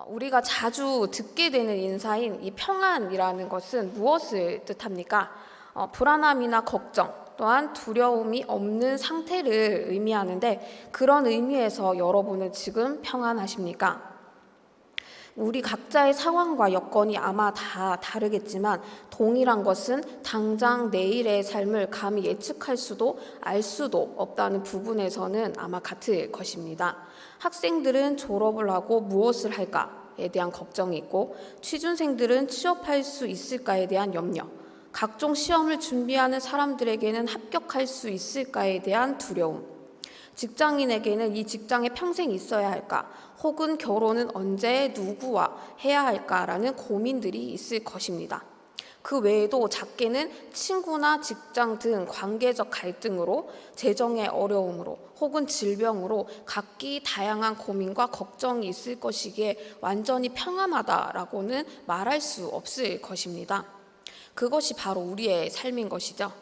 우리가 자주 듣게 되는 인사인 이 평안이라는 것은 무엇을 뜻합니까? 불안함이나 걱정 또한 두려움이 없는 상태를 의미하는데, 그런 의미에서 여러분은 지금 평안하십니까? 우리 각자의 상황과 여건이 아마 다 다르겠지만 동일한 것은 당장 내일의 삶을 감히 예측할 수도 알 수도 없다는 부분에서는 아마 같을 것입니다. 학생들은 졸업을 하고 무엇을 할까에 대한 걱정이 있고, 취준생들은 취업할 수 있을까에 대한 염려, 각종 시험을 준비하는 사람들에게는 합격할 수 있을까에 대한 두려움, 직장인에게는 이 직장에 평생 있어야 할까, 혹은 결혼은 언제 누구와 해야 할까라는 고민들이 있을 것입니다. 그 외에도 작게는 친구나 직장 등 관계적 갈등으로, 재정의 어려움으로, 혹은 질병으로 각기 다양한 고민과 걱정이 있을 것이기에 완전히 평안하다라고는 말할 수 없을 것입니다. 그것이 바로 우리의 삶인 것이죠.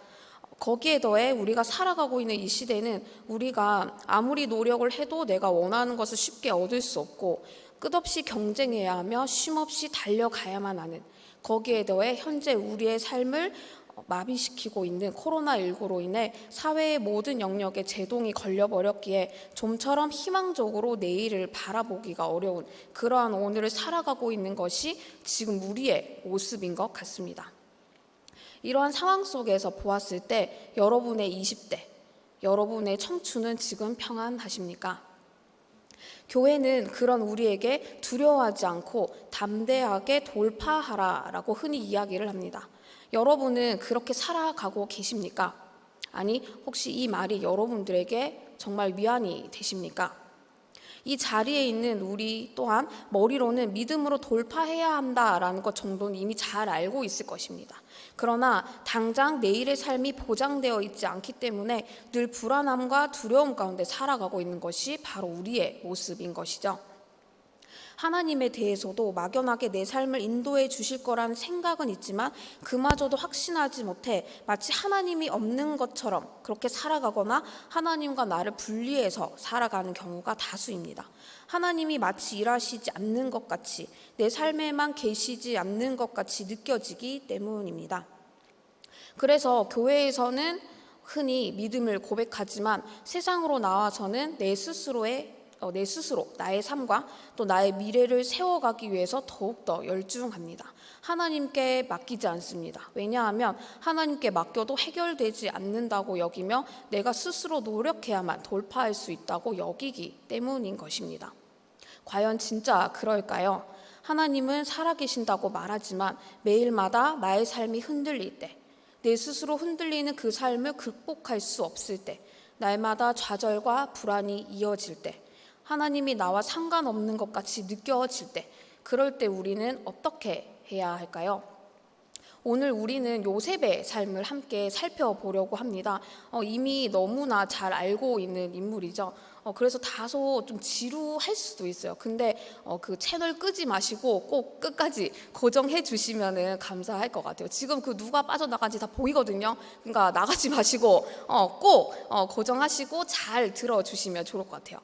거기에 더해 우리가 살아가고 있는 이 시대는 우리가 아무리 노력을 해도 내가 원하는 것을 쉽게 얻을 수 없고, 끝없이 경쟁해야 하며 쉼없이 달려가야만 하는, 거기에 더해 현재 우리의 삶을 마비시키고 있는 코로나19로 인해 사회의 모든 영역에 제동이 걸려버렸기에 좀처럼 희망적으로 내일을 바라보기가 어려운 그러한 오늘을 살아가고 있는 것이 지금 우리의 모습인 것 같습니다. 이러한 상황 속에서 보았을 때 여러분의 20대, 여러분의 청춘은 지금 평안하십니까? 교회는 그런 우리에게 두려워하지 않고 담대하게 돌파하라라고 흔히 이야기를 합니다. 여러분은 그렇게 살아가고 계십니까? 아니, 혹시 이 말이 여러분들에게 정말 위안이 되십니까? 이 자리에 있는 우리 또한 머리로는 믿음으로 돌파해야 한다라는 것 정도는 이미 잘 알고 있을 것입니다. 그러나 당장 내일의 삶이 보장되어 있지 않기 때문에 늘 불안함과 두려움 가운데 살아가고 있는 것이 바로 우리의 모습인 것이죠. 하나님에 대해서도 막연하게 내 삶을 인도해 주실 거라는 생각은 있지만 그마저도 확신하지 못해 마치 하나님이 없는 것처럼 그렇게 살아가거나 하나님과 나를 분리해서 살아가는 경우가 다수입니다. 하나님이 마치 일하시지 않는 것 같이, 내 삶에만 계시지 않는 것 같이 느껴지기 때문입니다. 그래서 교회에서는 흔히 믿음을 고백하지만 세상으로 나와서는 내 스스로 나의 삶과 또 나의 미래를 세워가기 위해서 더욱더 열중합니다. 하나님께 맡기지 않습니다. 왜냐하면 하나님께 맡겨도 해결되지 않는다고 여기며 내가 스스로 노력해야만 돌파할 수 있다고 여기기 때문인 것입니다. 과연 진짜 그럴까요? 하나님은 살아계신다고 말하지만 매일마다 나의 삶이 흔들릴 때, 내 스스로 흔들리는 그 삶을 극복할 수 없을 때, 날마다 좌절과 불안이 이어질 때, 하나님이 나와 상관없는 것 같이 느껴질 때, 그럴 때 우리는 어떻게 해야 할까요? 오늘 우리는 요셉의 삶을 함께 살펴보려고 합니다. 이미 너무나 잘 알고 있는 인물이죠. 그래서 다소 좀 지루할 수도 있어요. 근데 그 채널 끄지 마시고 꼭 끝까지 고정해 주시면 감사할 것 같아요. 지금 그 누가 빠져나간지 다 보이거든요. 그러니까 나가지 마시고 꼭 고정하시고 잘 들어주시면 좋을 것 같아요.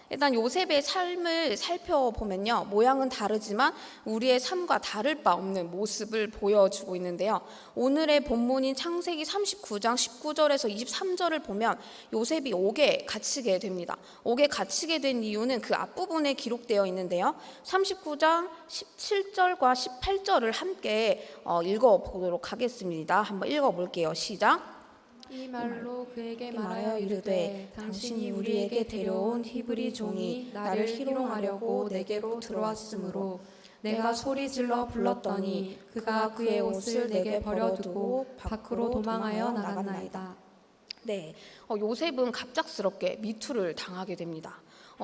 일단 요셉의 삶을 살펴보면요, 모양은 다르지만 우리의 삶과 다를 바 없는 모습을 보여주고 있는데요. 오늘의 본문인 창세기 39장 19절에서 23절을 보면 요셉이 옥에 갇히게 됩니다. 옥에 갇히게 된 이유는 그 앞부분에 기록되어 있는데요. 39장 17절과 18절을 함께 읽어보도록 하겠습니다. 한번 읽어볼게요. 시작. 이 말로 그에게 말하여 이르되 당신이 우리에게 데려온 히브리 종이 나를 희롱하려고 내게로 들어왔으므로 내가 소리질러 불렀더니 그가 그의 옷을 내게 버려두고 밖으로 도망하여 나갔나이다. 네, 요셉은 갑작스럽게 미투를 당하게 됩니다.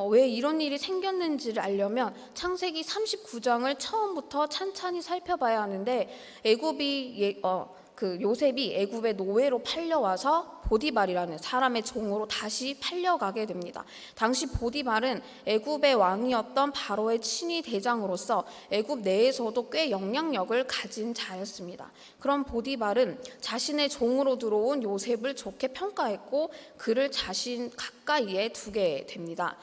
왜 이런 일이 생겼는지를 알려면 창세기 39장을 처음부터 찬찬히 살펴봐야 하는데, 요셉이 애굽의 노예로 팔려와서 보디발이라는 사람의 종으로 다시 팔려가게 됩니다. 당시 보디발은 애굽의 왕이었던 바로의 친위 대장으로서 애굽 내에서도 꽤 영향력을 가진 자였습니다. 그런 보디발은 자신의 종으로 들어온 요셉을 좋게 평가했고 그를 자신 가까이에 두게 됩니다.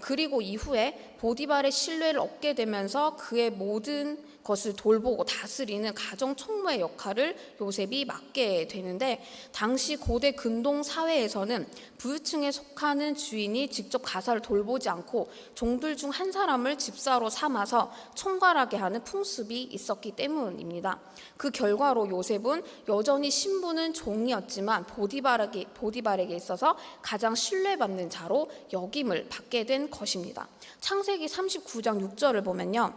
그리고 이후에 보디발의 신뢰를 얻게 되면서 그의 모든 것을 돌보고 다스리는 가정 총무의 역할을 요셉이 맡게 되는데, 당시 고대 근동 사회에서는 부유층에 속하는 주인이 직접 가사를 돌보지 않고 종들 중 한 사람을 집사로 삼아서 총괄하게 하는 풍습이 있었기 때문입니다. 그 결과로 요셉은 여전히 신분은 종이었지만 보디발에게 있어서 가장 신뢰받는 자로 역임을 받게 된 것입니다. 창세기 39장 6절을 보면요,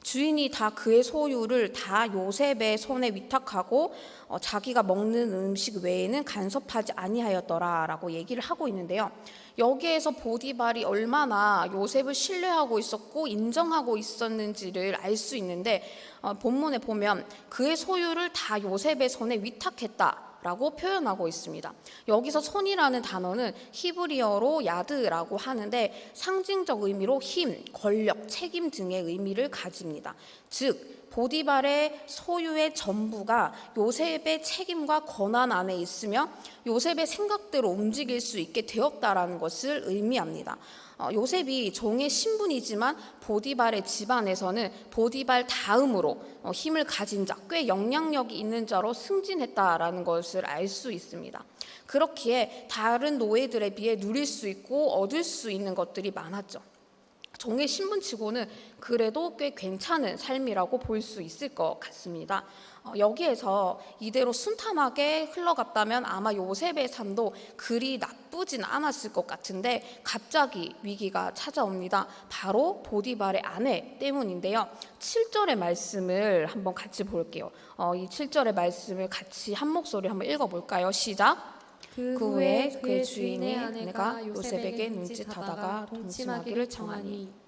주인이 다 그의 소유를 다 요셉의 손에 위탁하고 자기가 먹는 음식 외에는 간섭하지 아니하였더라라고 얘기를 하고 있는데요. 여기에서 보디발이 얼마나 요셉을 신뢰하고 있었고 인정하고 있었는지를 알 수 있는데, 본문에 보면 그의 소유를 다 요셉의 손에 위탁했다 라고 표현하고 있습니다. 여기서 손이라는 단어는 히브리어로 야드라고 하는데 상징적 의미로 힘, 권력, 책임 등의 의미를 가집니다. 즉 보디발의 소유의 전부가 요셉의 책임과 권한 안에 있으며 요셉의 생각대로 움직일 수 있게 되었다라는 것을 의미합니다. 요셉이 종의 신분이지만 보디발의 집안에서는 보디발 다음으로 힘을 가진 자, 꽤 영향력이 있는 자로 승진했다라는 것을 알 수 있습니다. 그렇기에 다른 노예들에 비해 누릴 수 있고 얻을 수 있는 것들이 많았죠. 종의 신분치고는 그래도 꽤 괜찮은 삶이라고 볼 수 있을 것 같습니다. 여기에서 이대로 순탄하게 흘러갔다면 아마 요셉의 삶도 그리 나쁘진 않았을 것 같은데 갑자기 위기가 찾아옵니다. 바로 보디발의 아내 때문인데요. 7절의 말씀을 한번 같이 볼게요. 이 7절의 말씀을 같이 한 목소리 한번 읽어볼까요? 시작! 그 후에 그의 주인의 아내가 요셉에게 눈짓하다가 동침하기를 청하니.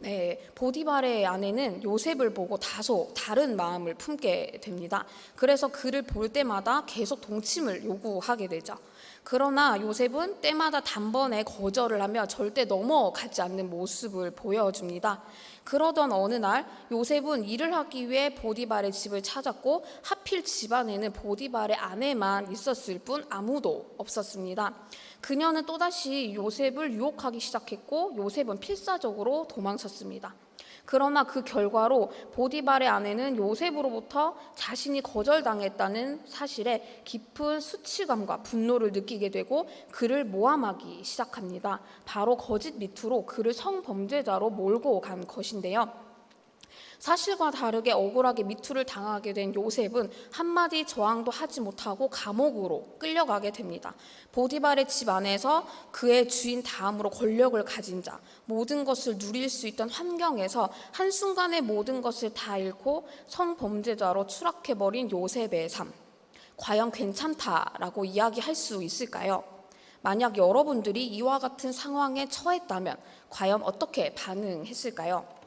네, 보디발의 아내는 요셉을 보고 다소 다른 마음을 품게 됩니다. 그래서 그를 볼 때마다 계속 동침을 요구하게 되죠. 그러나 요셉은 때마다 단번에 거절을 하며 절대 넘어가지 않는 모습을 보여줍니다. 그러던 어느 날 요셉은 일을 하기 위해 보디발의 집을 찾았고 하필 집안에는 보디발의 아내만 있었을 뿐 아무도 없었습니다. 그녀는 또다시 요셉을 유혹하기 시작했고 요셉은 필사적으로 도망쳤습니다. 그러나 그 결과로 보디발의 아내는 요셉으로부터 자신이 거절당했다는 사실에 깊은 수치감과 분노를 느끼게 되고 그를 모함하기 시작합니다. 바로 거짓 미투로 그를 성범죄자로 몰고 간 것인데요. 사실과 다르게 억울하게 미투를 당하게 된 요셉은 한마디 저항도 하지 못하고 감옥으로 끌려가게 됩니다. 보디발의 집 안에서 그의 주인 다음으로 권력을 가진 자, 모든 것을 누릴 수 있던 환경에서 한순간에 모든 것을 다 잃고 성범죄자로 추락해버린 요셉의 삶. 과연 괜찮다라고 이야기할 수 있을까요? 만약 여러분들이 이와 같은 상황에 처했다면 과연 어떻게 반응했을까요?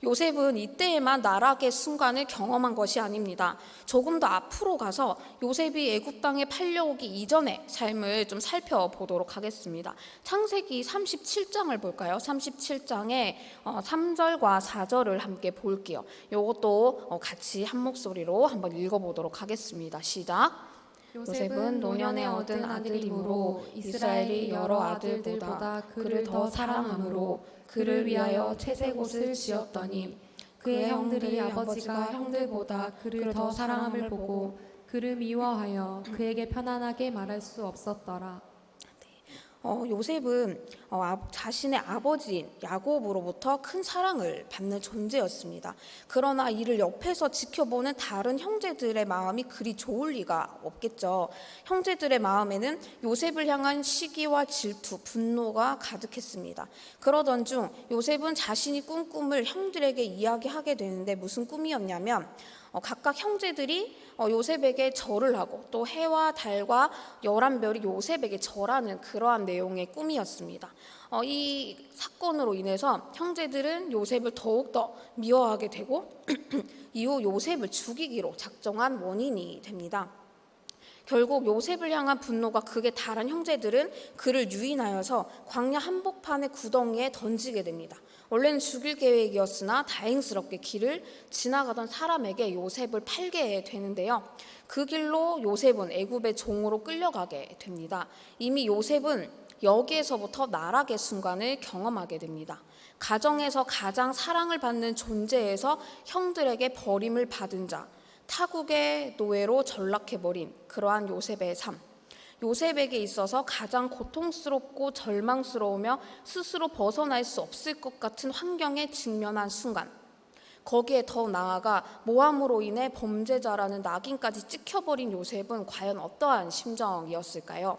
요셉은 이때에만 나락의 순간을 경험한 것이 아닙니다. 조금 더 앞으로 가서 요셉이 애굽 땅에 팔려오기 이전의 삶을 좀 살펴보도록 하겠습니다. 창세기 37장을 볼까요? 37장의 3절과 4절을 함께 볼게요. 이것도 같이 한 목소리로 한번 읽어보도록 하겠습니다. 시작! 요셉은 노년에 얻은 아들이므로 이스라엘이 여러 아들들보다 그를 더 사랑하므로 그를 위하여 채색 옷을 지었더니 그의 형들이 아버지가 형들보다 그를 더 사랑함을 보고 그를 미워하여 그에게 편안하게 말할 수 없었더라. 요셉은 자신의 아버지인 야곱으로부터 큰 사랑을 받는 존재였습니다. 그러나 이를 옆에서 지켜보는 다른 형제들의 마음이 그리 좋을 리가 없겠죠. 형제들의 마음에는 요셉을 향한 시기와 질투, 분노가 가득했습니다. 그러던 중 요셉은 자신이 꾼 꿈을 형들에게 이야기하게 되는데 무슨 꿈이었냐면 각각 형제들이 요셉에게 절을 하고 또 해와 달과 11별이 요셉에게 절하는 그러한 내용의 꿈이었습니다. 이 사건으로 인해서 형제들은 요셉을 더욱더 미워하게 되고 이후 요셉을 죽이기로 작정한 원인이 됩니다. 결국 요셉을 향한 분노가 극에 달한 형제들은 그를 유인하여서 광야 한복판의 구덩이에 던지게 됩니다. 원래는 죽일 계획이었으나 다행스럽게 길을 지나가던 사람에게 요셉을 팔게 되는데요. 그 길로 요셉은 애굽의 종으로 끌려가게 됩니다. 이미 요셉은 여기에서부터 나락의 순간을 경험하게 됩니다. 가정에서 가장 사랑을 받는 존재에서 형들에게 버림을 받은 자, 타국의 노예로 전락해버린 그러한 요셉의 삶. 요셉에게 있어서 가장 고통스럽고 절망스러우며 스스로 벗어날 수 없을 것 같은 환경에 직면한 순간, 거기에 더 나아가 모함으로 인해 범죄자라는 낙인까지 찍혀버린 요셉은 과연 어떠한 심정이었을까요?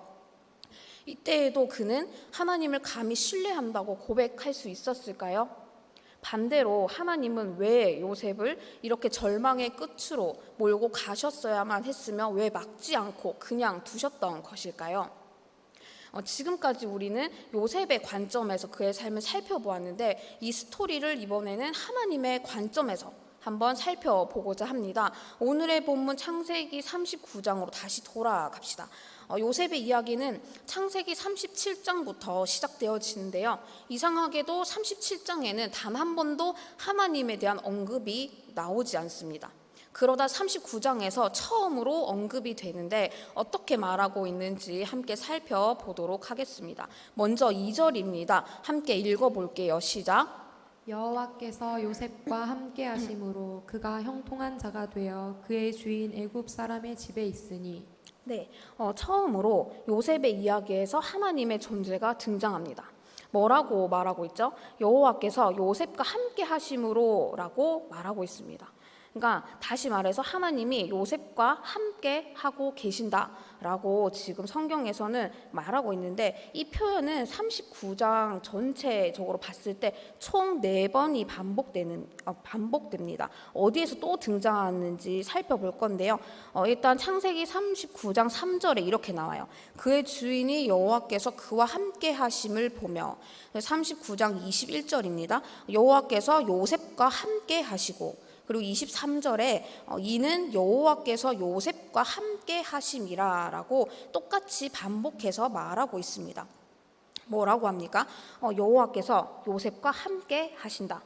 이때에도 그는 하나님을 감히 신뢰한다고 고백할 수 있었을까요? 반대로 하나님은 왜 요셉을 이렇게 절망의 끝으로 몰고 가셨어야만 했으며 왜 막지 않고 그냥 두셨던 것일까요? 지금까지 우리는 요셉의 관점에서 그의 삶을 살펴보았는데 이 스토리를 이번에는 하나님의 관점에서 한번 살펴보고자 합니다. 오늘의 본문 창세기 39장으로 다시 돌아갑시다. 요셉의 이야기는 창세기 37장부터 시작되어지는데요. 이상하게도 37장에는 단 한 번도 하나님에 대한 언급이 나오지 않습니다. 그러다 39장에서 처음으로 언급이 되는데 어떻게 말하고 있는지 함께 살펴보도록 하겠습니다. 먼저 2절입니다. 함께 읽어볼게요. 시작. 여호와께서 요셉과 함께 하심으로 그가 형통한 자가 되어 그의 주인 애굽 사람의 집에 있으니. 네, 처음으로 요셉의 이야기에서 하나님의 존재가 등장합니다. 뭐라고 말하고 있죠? 여호와께서 요셉과 함께 하심으로라고 말하고 있습니다. 그러니까 다시 말해서 하나님이 요셉과 함께 하고 계신다라고 지금 성경에서는 말하고 있는데 이 표현은 39장 전체적으로 봤을 때 총 4번이 반복됩니다. 어디에서 또 등장하는지 살펴볼 건데요. 일단 창세기 39장 3절에 이렇게 나와요. 그의 주인이 여호와께서 그와 함께 하심을 보며. 39장 21절입니다. 여호와께서 요셉과 함께 하시고. 그리고 23절에 이는 여호와께서 요셉과 함께 하심이라 라고 똑같이 반복해서 말하고 있습니다. 뭐라고 합니까? 여호와께서 요셉과 함께 하신다.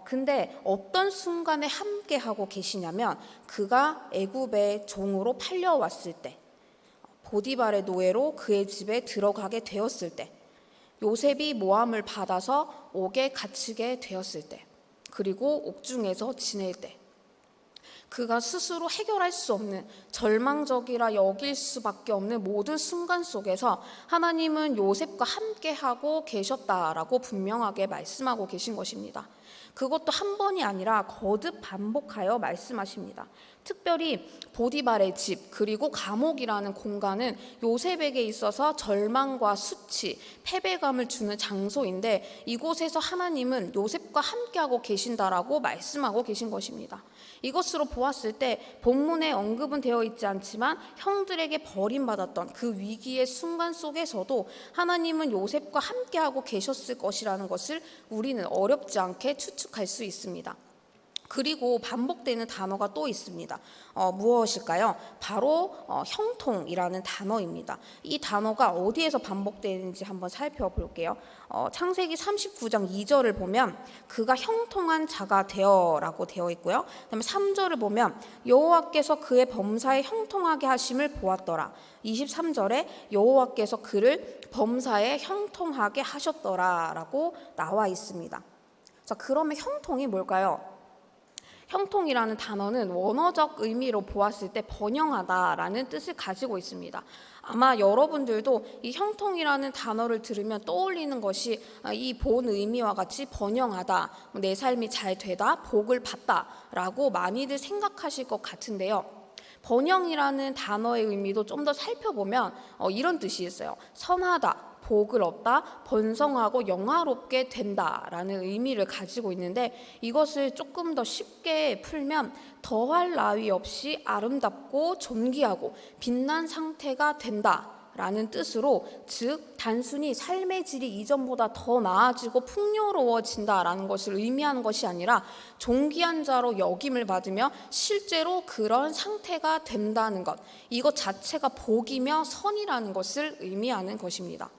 근데 어떤 순간에 함께 하고 계시냐면 그가 애굽의 종으로 팔려왔을 때, 보디발의 노예로 그의 집에 들어가게 되었을 때, 요셉이 모함을 받아서 옥에 갇히게 되었을 때, 그리고 옥중에서 지낼 때, 그가 스스로 해결할 수 없는 절망적이라 여길 수밖에 없는 모든 순간 속에서 하나님은 요셉과 함께하고 계셨다라고 분명하게 말씀하고 계신 것입니다. 그것도 한 번이 아니라 거듭 반복하여 말씀하십니다. 특별히 보디발의 집 그리고 감옥이라는 공간은 요셉에게 있어서 절망과 수치, 패배감을 주는 장소인데 이곳에서 하나님은 요셉과 함께하고 계신다라고 말씀하고 계신 것입니다. 이것으로 보았을 때 본문에 언급은 되어 있지 않지만 형들에게 버림받았던 그 위기의 순간 속에서도 하나님은 요셉과 함께하고 계셨을 것이라는 것을 우리는 어렵지 않게 추측할 수 있습니다. 그리고 반복되는 단어가 또 있습니다. 무엇일까요? 바로 형통이라는 단어입니다. 이 단어가 어디에서 반복되는지 한번 살펴볼게요. 창세기 39장 2절을 보면 그가 형통한 자가 되어라고 되어 있고요. 그다음에 3절을 보면 여호와께서 그의 범사에 형통하게 하심을 보았더라. 23절에 여호와께서 그를 범사에 형통하게 하셨더라라고 나와 있습니다. 자, 그러면 형통이 뭘까요? 형통이라는 단어는 원어적 의미로 보았을 때 번영하다라는 뜻을 가지고 있습니다. 아마 여러분들도 이 형통이라는 단어를 들으면 떠올리는 것이 이 본 의미와 같이 번영하다, 내 삶이 잘 되다, 복을 받다라고 많이들 생각하실 것 같은데요. 번영이라는 단어의 의미도 좀 더 살펴보면 이런 뜻이 있어요. 선하다, 복을 얻다, 번성하고 영화롭게 된다라는 의미를 가지고 있는데 이것을 조금 더 쉽게 풀면 더할 나위 없이 아름답고 존귀하고 빛난 상태가 된다라는 뜻으로, 즉 단순히 삶의 질이 이전보다 더 나아지고 풍요로워진다라는 것을 의미하는 것이 아니라 존귀한 자로 여김을 받으며 실제로 그런 상태가 된다는 것, 이것 자체가 복이며 선이라는 것을 의미하는 것입니다.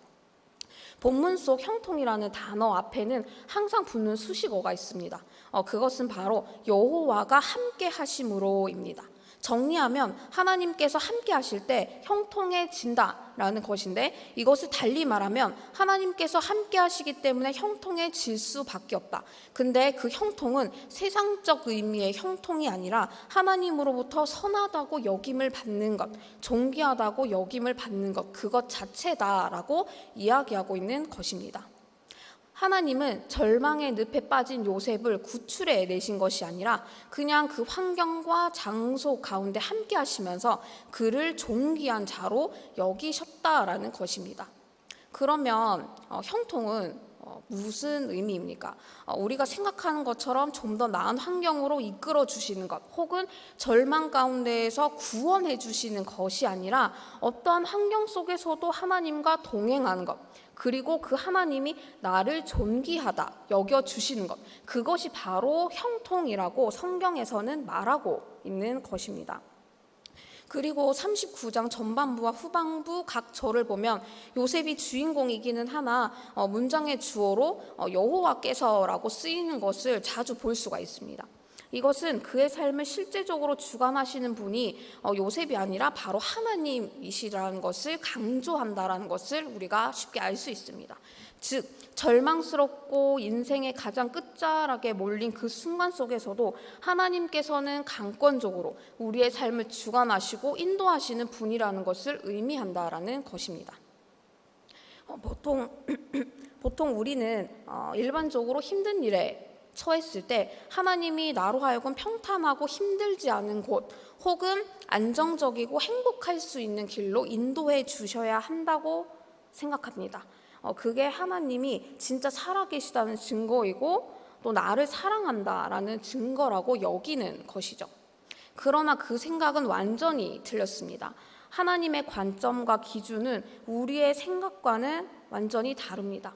본문 속 형통이라는 단어 앞에는 항상 붙는 수식어가 있습니다. 그것은 바로 여호와가 함께 하심으로입니다. 정리하면 하나님께서 함께 하실 때 형통해진다라는 것인데, 이것을 달리 말하면 하나님께서 함께 하시기 때문에 형통해질 수밖에 없다. 근데 그 형통은 세상적 의미의 형통이 아니라 하나님으로부터 선하다고 여김을 받는 것, 존귀하다고 여김을 받는 것, 그것 자체다라고 이야기하고 있는 것입니다. 하나님은 절망의 늪에 빠진 요셉을 구출해 내신 것이 아니라 그냥 그 환경과 장소 가운데 함께 하시면서 그를 존귀한 자로 여기셨다라는 것입니다. 그러면 형통은 무슨 의미입니까? 우리가 생각하는 것처럼 좀 더 나은 환경으로 이끌어 주시는 것, 혹은 절망 가운데에서 구원해 주시는 것이 아니라 어떠한 환경 속에서도 하나님과 동행하는 것, 그리고 그 하나님이 나를 존귀하다 여겨주시는 것, 그것이 바로 형통이라고 성경에서는 말하고 있는 것입니다. 그리고 39장 전반부와 후반부 각 절을 보면 요셉이 주인공이기는 하나 문장의 주어로 여호와께서라고 쓰이는 것을 자주 볼 수가 있습니다. 이것은 그의 삶을 실제적으로 주관하시는 분이 요셉이 아니라 바로 하나님이시라는 것을 강조한다라는 것을 우리가 쉽게 알 수 있습니다. 즉 절망스럽고 인생의 가장 끝자락에 몰린 그 순간 속에서도 하나님께서는 강권적으로 우리의 삶을 주관하시고 인도하시는 분이라는 것을 의미한다라는 것입니다. 보통 우리는 일반적으로 힘든 일에 처했을 때 하나님이 나로 하여금 평탄하고 힘들지 않은 곳, 혹은 안정적이고 행복할 수 있는 길로 인도해 주셔야 한다고 생각합니다. 그게 하나님이 진짜 살아계시다는 증거이고 또 나를 사랑한다라는 증거라고 여기는 것이죠. 그러나 그 생각은 완전히 틀렸습니다. 하나님의 관점과 기준은 우리의 생각과는 완전히 다릅니다.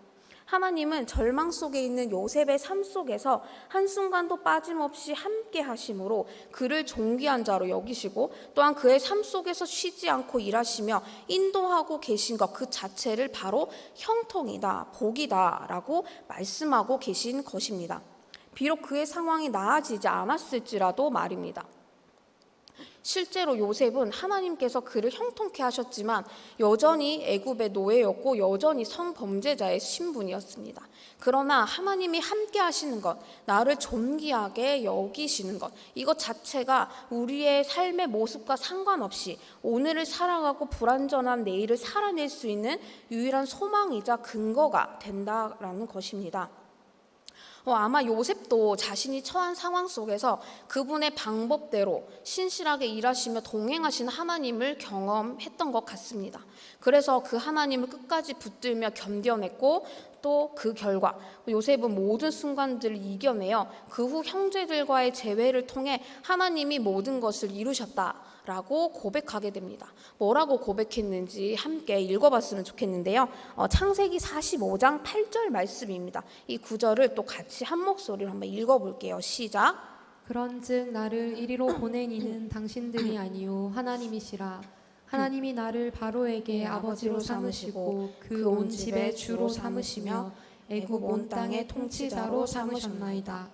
하나님은 절망 속에 있는 요셉의 삶 속에서 한순간도 빠짐없이 함께 하심으로 그를 존귀한 자로 여기시고, 또한 그의 삶 속에서 쉬지 않고 일하시며 인도하고 계신 것 그 자체를 바로 형통이다, 복이다 라고 말씀하고 계신 것입니다. 비록 그의 상황이 나아지지 않았을지라도 말입니다. 실제로 요셉은 하나님께서 그를 형통케 하셨지만 여전히 애굽의 노예였고 여전히 성범죄자의 신분이었습니다. 그러나 하나님이 함께 하시는 것, 나를 존귀하게 여기시는 것, 이것 자체가 우리의 삶의 모습과 상관없이 오늘을 살아가고 불완전한 내일을 살아낼 수 있는 유일한 소망이자 근거가 된다라는 것입니다. 아마 요셉도 자신이 처한 상황 속에서 그분의 방법대로 신실하게 일하시며 동행하신 하나님을 경험했던 것 같습니다. 그래서 그 하나님을 끝까지 붙들며 견뎌냈고, 또 그 결과 요셉은 모든 순간들을 이겨내어 그 후 형제들과의 재회를 통해 하나님이 모든 것을 이루셨다라고 고백하게 됩니다. 뭐라고 고백했는지 함께 읽어봤으면 좋겠는데요. 창세기 45장 8절 말씀입니다. 이 구절을 또 같이 한 목소리로 한번 읽어볼게요. 시작. 그런즉 나를 이리로 보낸 이는 당신들이 아니요 하나님이시라. 하나님이 나를 바로에게 아버지로 삼으시고 그 온 집의 주로 삼으시며 애굽 온 땅의 통치자로 삼으셨나이다.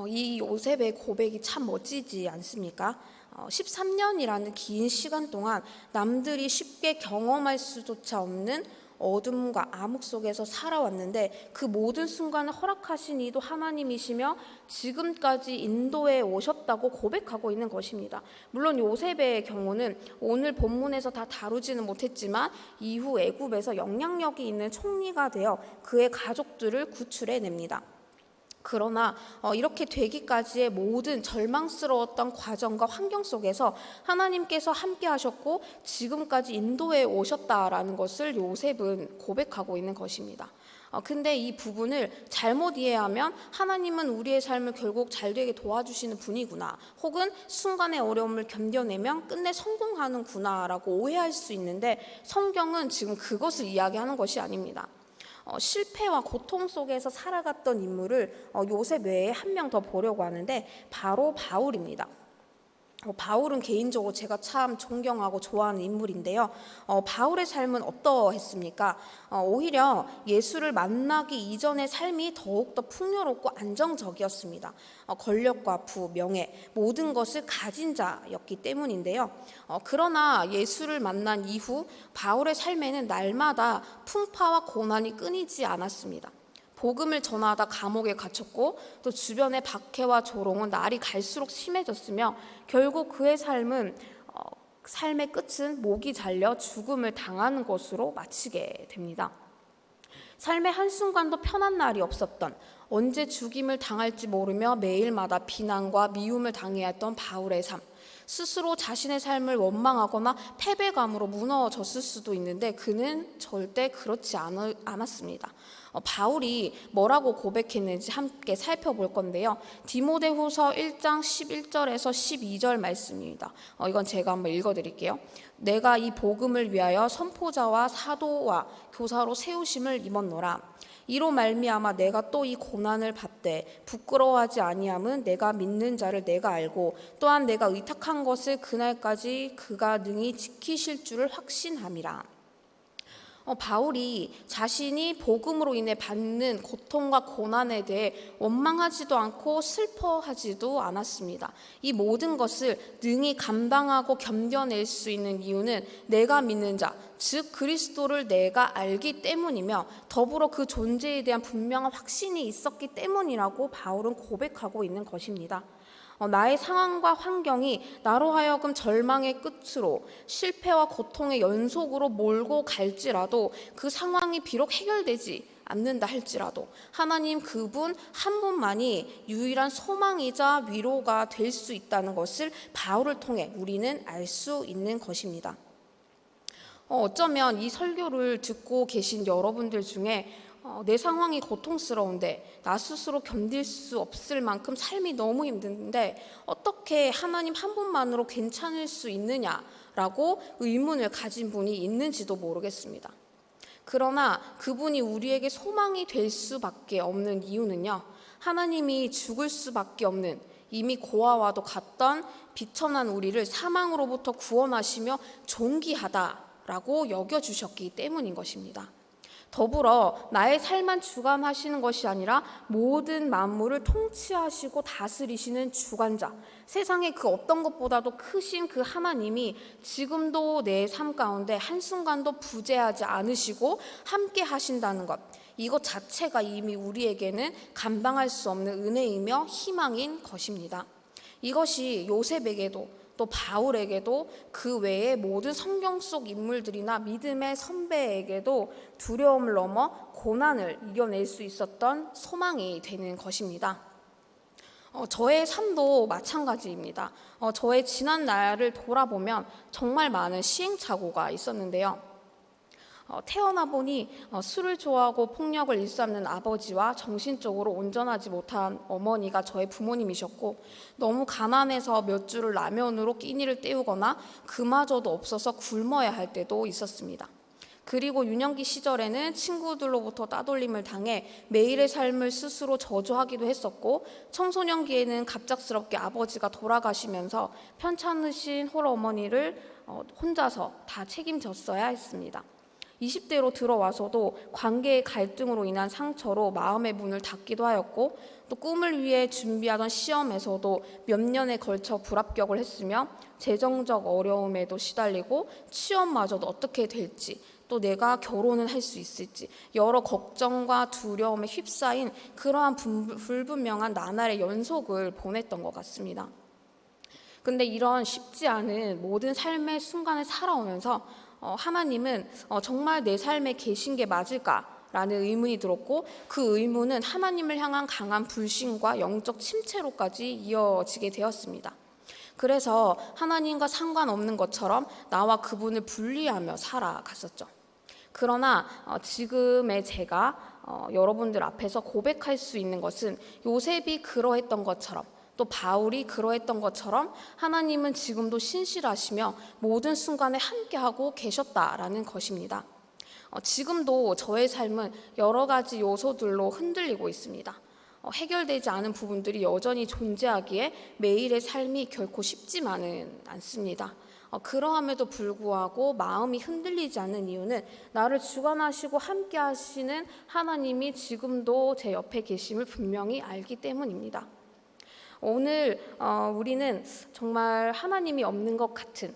이 요셉의 고백이 참 멋지지 않습니까? 13년이라는 긴 시간 동안 남들이 쉽게 경험할 수조차 없는 어둠과 암흑 속에서 살아왔는데 그 모든 순간을 허락하신 이도 하나님이시며 지금까지 인도해 오셨다고 고백하고 있는 것입니다. 물론 요셉의 경우는 오늘 본문에서 다 다루지는 못했지만 이후 애굽에서 영향력이 있는 총리가 되어 그의 가족들을 구출해냅니다. 그러나 이렇게 되기까지의 모든 절망스러웠던 과정과 환경 속에서 하나님께서 함께 하셨고 지금까지 인도해 오셨다라는 것을 요셉은 고백하고 있는 것입니다. 근데 이 부분을 잘못 이해하면 하나님은 우리의 삶을 결국 잘되게 도와주시는 분이구나, 혹은 순간의 어려움을 견뎌내면 끝내 성공하는구나 라고 오해할 수 있는데, 성경은 지금 그것을 이야기하는 것이 아닙니다. 실패와 고통 속에서 살아갔던 인물을 요셉 외에 한 명 더 보려고 하는데 바로 바울입니다. 바울은 개인적으로 제가 참 존경하고 좋아하는 인물인데요. 바울의 삶은 어떠했습니까? 오히려 예수를 만나기 이전의 삶이 더욱더 풍요롭고 안정적이었습니다. 권력과 부, 명예 모든 것을 가진 자였기 때문인데요. 그러나 예수를 만난 이후 바울의 삶에는 날마다 풍파와 고난이 끊이지 않았습니다. 복음을 전하다 감옥에 갇혔고 또 주변의 박해와 조롱은 날이 갈수록 심해졌으며 결국 그의 삶의 끝은 목이 잘려 죽음을 당하는 것으로 마치게 됩니다. 삶의 한순간도 편한 날이 없었던, 언제 죽임을 당할지 모르며 매일마다 비난과 미움을 당해야 했던 바울의 삶. 스스로 자신의 삶을 원망하거나 패배감으로 무너졌을 수도 있는데 그는 절대 그렇지 않았습니다. 바울이 뭐라고 고백했는지 함께 살펴볼 건데요. 디모데후서 1장 11절에서 12절 말씀입니다. 이건 제가 한번 읽어드릴게요. 내가 이 복음을 위하여 선포자와 사도와 교사로 세우심을 입었노라. 이로 말미암아 내가 또 이 고난을 받되 부끄러워하지 아니함은 내가 믿는 자를 내가 알고 또한 내가 의탁한 것을 그날까지 그가 능히 지키실 줄을 확신함이라. 바울이 자신이 복음으로 인해 받는 고통과 고난에 대해 원망하지도 않고 슬퍼하지도 않았습니다. 이 모든 것을 능히 감당하고 견뎌낼 수 있는 이유는 내가 믿는 자, 즉 그리스도를 내가 알기 때문이며 더불어 그 존재에 대한 분명한 확신이 있었기 때문이라고 바울은 고백하고 있는 것입니다. 나의 상황과 환경이 나로 하여금 절망의 끝으로 실패와 고통의 연속으로 몰고 갈지라도 그 상황이 비록 해결되지 않는다 할지라도 하나님 그분 한 분만이 유일한 소망이자 위로가 될 수 있다는 것을 바울을 통해 우리는 알 수 있는 것입니다. 어쩌면 이 설교를 듣고 계신 여러분들 중에 내 상황이 고통스러운데 나 스스로 견딜 수 없을 만큼 삶이 너무 힘든데 어떻게 하나님 한 분만으로 괜찮을 수 있느냐라고 의문을 가진 분이 있는지도 모르겠습니다. 그러나 그분이 우리에게 소망이 될 수밖에 없는 이유는요. 하나님이 죽을 수밖에 없는 이미 고아와도 같던 비천한 우리를 사망으로부터 구원하시며 존귀하다라고 여겨주셨기 때문인 것입니다. 더불어 나의 삶만 주관하시는 것이 아니라 모든 만물을 통치하시고 다스리시는 주관자, 세상의 그 어떤 것보다도 크신 그 하나님이 지금도 내 삶 가운데 한순간도 부재하지 않으시고 함께 하신다는 것, 이것 자체가 이미 우리에게는 감당할 수 없는 은혜이며 희망인 것입니다. 이것이 요셉에게도 또 바울에게도 그 외의 모든 성경 속 인물들이나 믿음의 선배에게도 두려움을 넘어 고난을 이겨낼 수 있었던 소망이 되는 것입니다. 저의 삶도 마찬가지입니다. 저의 지난 날을 돌아보면 정말 많은 시행착오가 있었는데요. 태어나 보니 술을 좋아하고 폭력을 일삼는 아버지와 정신적으로 온전하지 못한 어머니가 저의 부모님이셨고 너무 가난해서 몇 줄을 라면으로 끼니를 때우거나 그마저도 없어서 굶어야 할 때도 있었습니다. 그리고 유년기 시절에는 친구들로부터 따돌림을 당해 매일의 삶을 스스로 저주하기도 했었고 청소년기에는 갑작스럽게 아버지가 돌아가시면서 편찮으신 홀어머니를 혼자서 다 책임졌어야 했습니다. 20대로 들어와서도 관계의 갈등으로 인한 상처로 마음의 문을 닫기도 하였고 또 꿈을 위해 준비하던 시험에서도 몇 년에 걸쳐 불합격을 했으며 재정적 어려움에도 시달리고 취업마저도 어떻게 될지 또 내가 결혼을 할 수 있을지 여러 걱정과 두려움에 휩싸인 그러한 불분명한 나날의 연속을 보냈던 것 같습니다. 근데 이런 쉽지 않은 모든 삶의 순간을 살아오면서 하나님은 정말 내 삶에 계신 게 맞을까라는 의문이 들었고 그 의문은 하나님을 향한 강한 불신과 영적 침체로까지 이어지게 되었습니다. 그래서 하나님과 상관없는 것처럼 나와 그분을 분리하며 살아갔었죠. 그러나 지금의 제가 여러분들 앞에서 고백할 수 있는 것은 요셉이 그러했던 것처럼 또 바울이 그러했던 것처럼 하나님은 지금도 신실하시며 모든 순간에 함께하고 계셨다라는 것입니다. 지금도 저의 삶은 여러 가지 요소들로 흔들리고 있습니다. 해결되지 않은 부분들이 여전히 존재하기에 매일의 삶이 결코 쉽지만은 않습니다. 그러함에도 불구하고 마음이 흔들리지 않는 이유는 나를 주관하시고 함께 하시는 하나님이 지금도 제 옆에 계심을 분명히 알기 때문입니다. 오늘 우리는 정말 하나님이 없는 것 같은,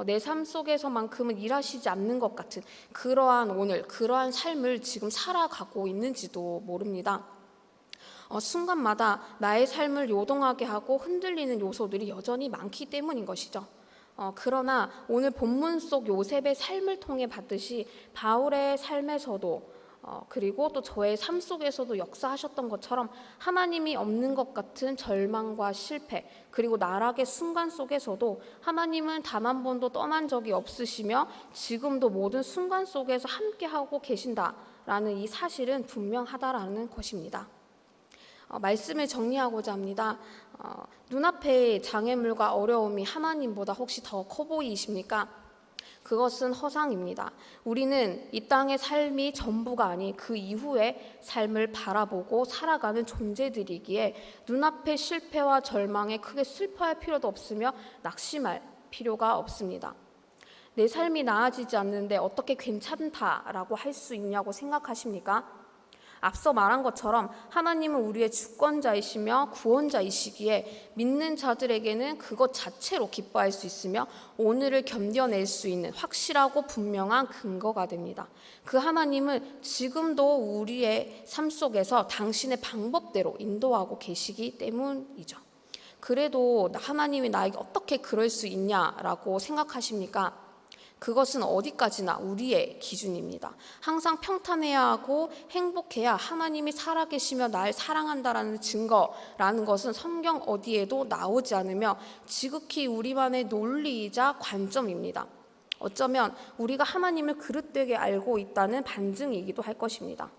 내 삶 속에서만큼은 일하시지 않는 것 같은 그러한 삶을 지금 살아가고 있는지도 모릅니다. 순간마다 나의 삶을 요동하게 하고 흔들리는 요소들이 여전히 많기 때문인 것이죠. 그러나 오늘 본문 속 요셉의 삶을 통해 봤듯이 바울의 삶에서도 그리고 또 저의 삶 속에서도 역사하셨던 것처럼 하나님이 없는 것 같은 절망과 실패 그리고 나락의 순간 속에서도 하나님은 단 한 번도 떠난 적이 없으시며 지금도 모든 순간 속에서 함께하고 계신다라는 이 사실은 분명하다라는 것입니다. 말씀을 정리하고자 합니다. 눈앞에 장애물과 어려움이 하나님보다 혹시 더 커 보이십니까? 그것은 허상입니다. 우리는 이 땅의 삶이 전부가 아닌 그 이후의 삶을 바라보고 살아가는 존재들이기에 눈앞의 실패와 절망에 크게 슬퍼할 필요도 없으며 낙심할 필요가 없습니다. 내 삶이 나아지지 않는데 어떻게 괜찮다라고 할 수 있냐고 생각하십니까? 앞서 말한 것처럼 하나님은 우리의 주권자이시며 구원자이시기에 믿는 자들에게는 그것 자체로 기뻐할 수 있으며 오늘을 견뎌낼 수 있는 확실하고 분명한 근거가 됩니다. 그 하나님은 지금도 우리의 삶 속에서 당신의 방법대로 인도하고 계시기 때문이죠. 그래도 하나님이 나에게 어떻게 그럴 수 있냐라고 생각하십니까? 그것은 어디까지나 우리의 기준입니다. 항상 평탄해야 하고 행복해야 하나님이 살아계시며 날 사랑한다라는 증거라는 것은 성경 어디에도 나오지 않으며 지극히 우리만의 논리이자 관점입니다. 어쩌면 우리가 하나님을 그릇되게 알고 있다는 반증이기도 할 것입니다.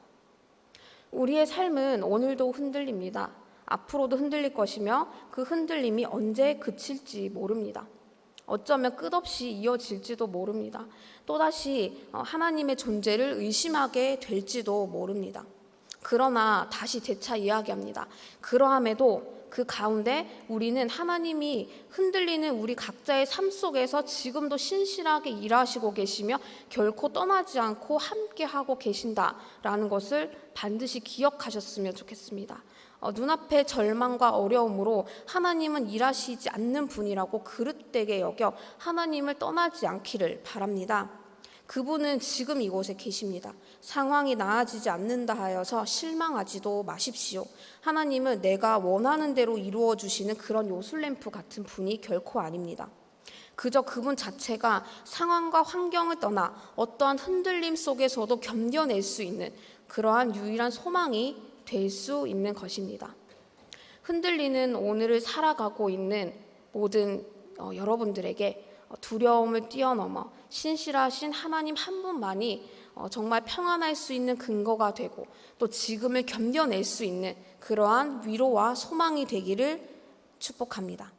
우리의 삶은 오늘도 흔들립니다. 앞으로도 흔들릴 것이며 그 흔들림이 언제 그칠지 모릅니다. 어쩌면 끝없이 이어질지도 모릅니다. 또다시 하나님의 존재를 의심하게 될지도 모릅니다. 그러나 다시 재차 이야기합니다. 그러함에도 그 가운데 우리는 하나님이 흔들리는 우리 각자의 삶 속에서 지금도 신실하게 일하시고 계시며 결코 떠나지 않고 함께하고 계신다라는 것을 반드시 기억하셨으면 좋겠습니다. 눈앞의 절망과 어려움으로 하나님은 일하시지 않는 분이라고 그릇되게 여겨 하나님을 떠나지 않기를 바랍니다. 그분은 지금 이곳에 계십니다. 상황이 나아지지 않는다 하여서 실망하지도 마십시오. 하나님은 내가 원하는 대로 이루어 주시는 그런 요술램프 같은 분이 결코 아닙니다. 그저 그분 자체가 상황과 환경을 떠나 어떠한 흔들림 속에서도 견뎌낼 수 있는 그러한 유일한 소망이 될 수 있는 것입니다. 흔들리는 오늘을 살아가고 있는 모든 여러분들에게 두려움을 뛰어넘어 신실하신 하나님 한 분만이 정말 평안할 수 있는 근거가 되고 또 지금을 견뎌낼 수 있는 그러한 위로와 소망이 되기를 축복합니다.